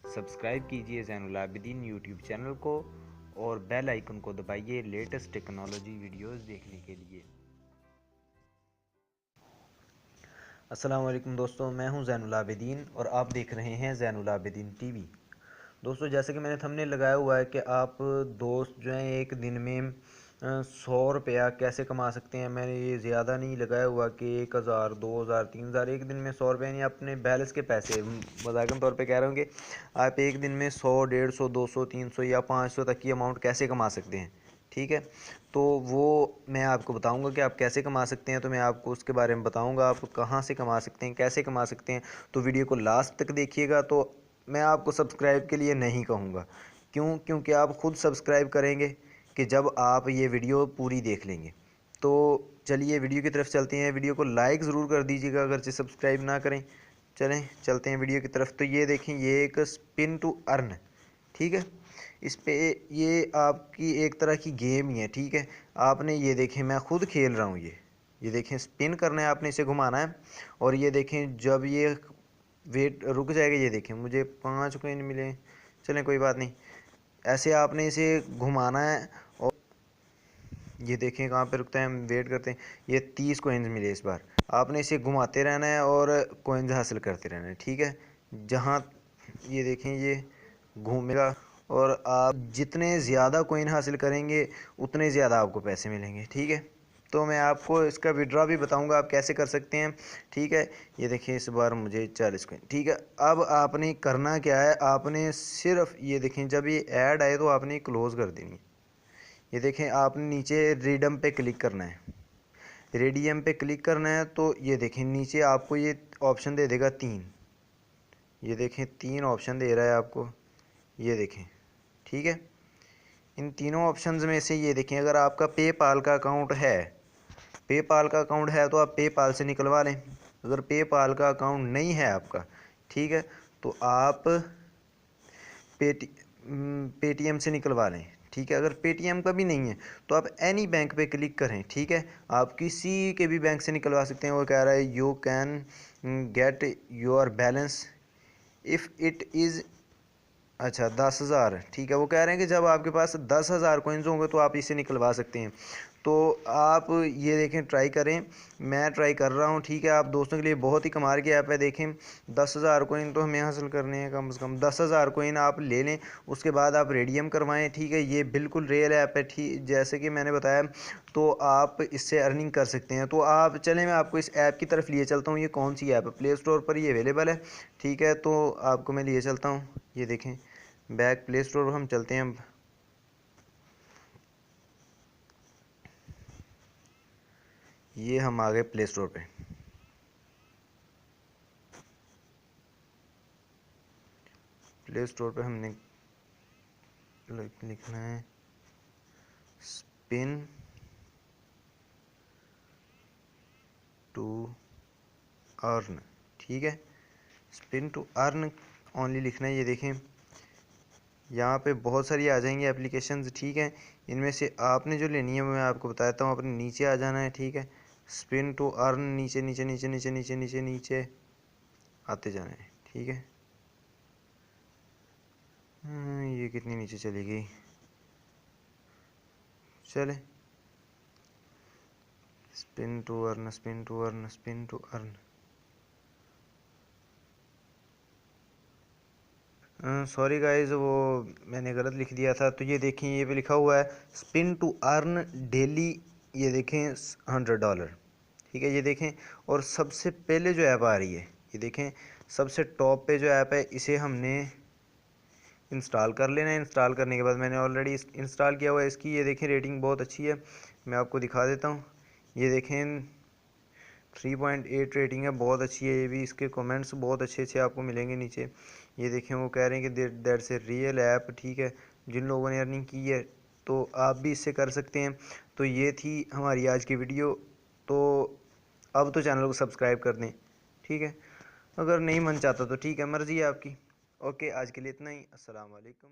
Subscribe कीजिए Zainul Abidin YouTube channel को और बेल आइकन को दबाइए लेटेस्ट टेक्नोलॉजी वीडियोस देखने के लिए। अस्सलाम वालेकुम दोस्तों, मैं हूं ज़ैनुल आबिदीन और आप देख रहे हैं ज़ैनुल आबिदीन टीवी। दोस्तों, जैसे कि मैंने थंबनेल लगाया हुआ है कि आप दोस्त जो हैं एक दिन में 100 रुपया कैसे कमा सकते हैं। मैंने ये ज़्यादा नहीं लगाया हुआ कि 1000 2000 3000, एक दिन में 100 रुपये नहीं, अपने बैलेंस के पैसे मजाकन तौर पे कह रहे होंगे। आप एक दिन में 100 150 200 300 या 500 तक की अमाउंट कैसे कमा सकते हैं, ठीक है। तो वो मैं आपको बताऊंगा कि आप कैसे कमा सकते हैं। तो मैं आपको उसके बारे में बताऊंगा, आप कहाँ से कमा सकते हैं, कैसे कमा सकते हैं। तो वीडियो को लास्ट तक देखिएगा। तो मैं आपको सब्सक्राइब के लिए नहीं कहूँगा, क्योंकि आप ख़ुद सब्सक्राइब करेंगे कि जब आप ये वीडियो पूरी देख लेंगे। तो चलिए वीडियो की तरफ चलते हैं। वीडियो को लाइक ज़रूर कर दीजिएगा अगर सब्सक्राइब ना करें। चलें चलते हैं वीडियो की तरफ। तो ये देखें, ये एक स्पिन टू अर्न, ठीक है। इस पे ये आपकी एक तरह की गेम ही है, ठीक है। आपने ये देखें, मैं ख़ुद खेल रहा हूँ। ये देखें, स्पिन करना है, आपने इसे घुमाना है। और ये देखें, जब ये वेट रुक जाएगा, ये देखें मुझे 5 कॉइन मिले। चलें कोई बात नहीं, ऐसे आपने इसे घुमाना है। और ये देखें कहाँ पे रुकता है, हम वेट करते हैं। ये 30 कॉइन्स मिले इस बार। आपने इसे घुमाते रहना है और कॉइन्स हासिल करते रहना है, ठीक है। जहाँ ये देखें, ये घूमेगा और आप जितने ज़्यादा कॉइन हासिल करेंगे उतने ज़्यादा आपको पैसे मिलेंगे, ठीक है। तो मैं आपको इसका विड्रॉ भी बताऊंगा आप कैसे कर सकते हैं, ठीक है। ये देखिए, इस बार मुझे 40 कॉइन, ठीक है। अब आपने करना क्या है, आपने सिर्फ ये देखें, जब ये ऐड आए तो आपने क्लोज़ कर देनी है। ये देखें, आपने नीचे रिडम पे क्लिक करना है, रेडियम पे क्लिक करना है। तो ये देखें, नीचे आपको ये ऑप्शन दे देगा 3। ये देखें, 3 ऑप्शन दे रहा है आपको, ये देखें, ठीक है। इन तीनों ऑप्शंस में से ये देखें, अगर आपका पेपाल का अकाउंट है, पेपाल का अकाउंट है तो आप पेपाल से निकलवा लें। अगर पेपाल का अकाउंट नहीं है आपका, ठीक है, तो आप पेटीएम से निकलवा लें, ठीक है। अगर पेटीएम का भी नहीं है तो आप एनी बैंक पे क्लिक करें, ठीक है। आप किसी के भी बैंक से निकलवा सकते हैं। वो कह रहा है you can get your balance if it is, अच्छा 10,000, ठीक है। वो कह रहे हैं कि जब आपके पास 10,000 कॉइन्स होंगे तो आप इसे निकलवा सकते हैं। तो आप ये देखें, ट्राई करें, मैं ट्राई कर रहा हूँ, ठीक है। आप दोस्तों के लिए बहुत ही कमाल की ऐप है। देखें, 10,000 कॉइन तो हमें हासिल करने हैं, कम से कम 10,000 कॉइन आप ले लें। उसके बाद आप रेडियम करवाएं, ठीक है। ये बिल्कुल रियल ऐप है, ठीक जैसे कि मैंने बताया। तो आप इससे अर्निंग कर सकते हैं। तो आप चलें, मैं आपको इस ऐप की तरफ लिए चलता हूँ। ये कौन सी ऐप है, प्ले स्टोर पर ये अवेलेबल है, ठीक है। तो आपको मैं लिए चलता हूँ। ये देखें, बैक प्ले स्टोर हम चलते हैं। अब ये हम आ गए प्ले स्टोर पे। प्ले स्टोर पे हमने लिखना है स्पिन टू अर्न, ठीक है। स्पिन टू अर्न ओनली लिखना है। ये देखें, यहाँ पे बहुत सारी आ जाएंगी एप्लीकेशंस, ठीक है। इनमें से आपने जो लेनी है मैं आपको बताता हूँ। अपने नीचे आ जाना है, ठीक है। स्पिन टू अर्न, नीचे नीचे नीचे नीचे नीचे नीचे नीचे आते जाना है, ठीक है। ये कितनी नीचे चली गई, चले। Spin to earn, spin to earn, spin to earn. Sorry guys, वो मैंने गलत लिख दिया था। तो ये देखें, ये पे लिखा हुआ है स्पिन टू अर्न डेली। ये देखें, $100, ठीक है। ये देखें, और सबसे पहले जो ऐप आ रही है, ये देखें, सबसे टॉप पे जो ऐप है, इसे हमने इंस्टॉल कर लेना है। इंस्टॉल करने के बाद मैंने ऑलरेडी इंस्टॉल किया हुआ है इसकी। ये देखें, रेटिंग बहुत अच्छी है, मैं आपको दिखा देता हूँ। ये देखें, 3.8 रेटिंग है, बहुत अच्छी है ये भी। इसके कमेंट्स बहुत अच्छे अच्छे आपको मिलेंगे नीचे। ये देखें, वो कह रहे हैं कि दैट्स ए रियल ऐप, ठीक है। जिन लोगों ने अर्निंग की है तो आप भी इससे कर सकते हैं। तो ये थी हमारी आज की वीडियो। तो अब तो चैनल को सब्सक्राइब कर दें, ठीक है। अगर नहीं मन चाहता तो ठीक है, मर्ज़ी है आपकी। ओके, आज के लिए इतना ही। अस्सलाम वालेकुम।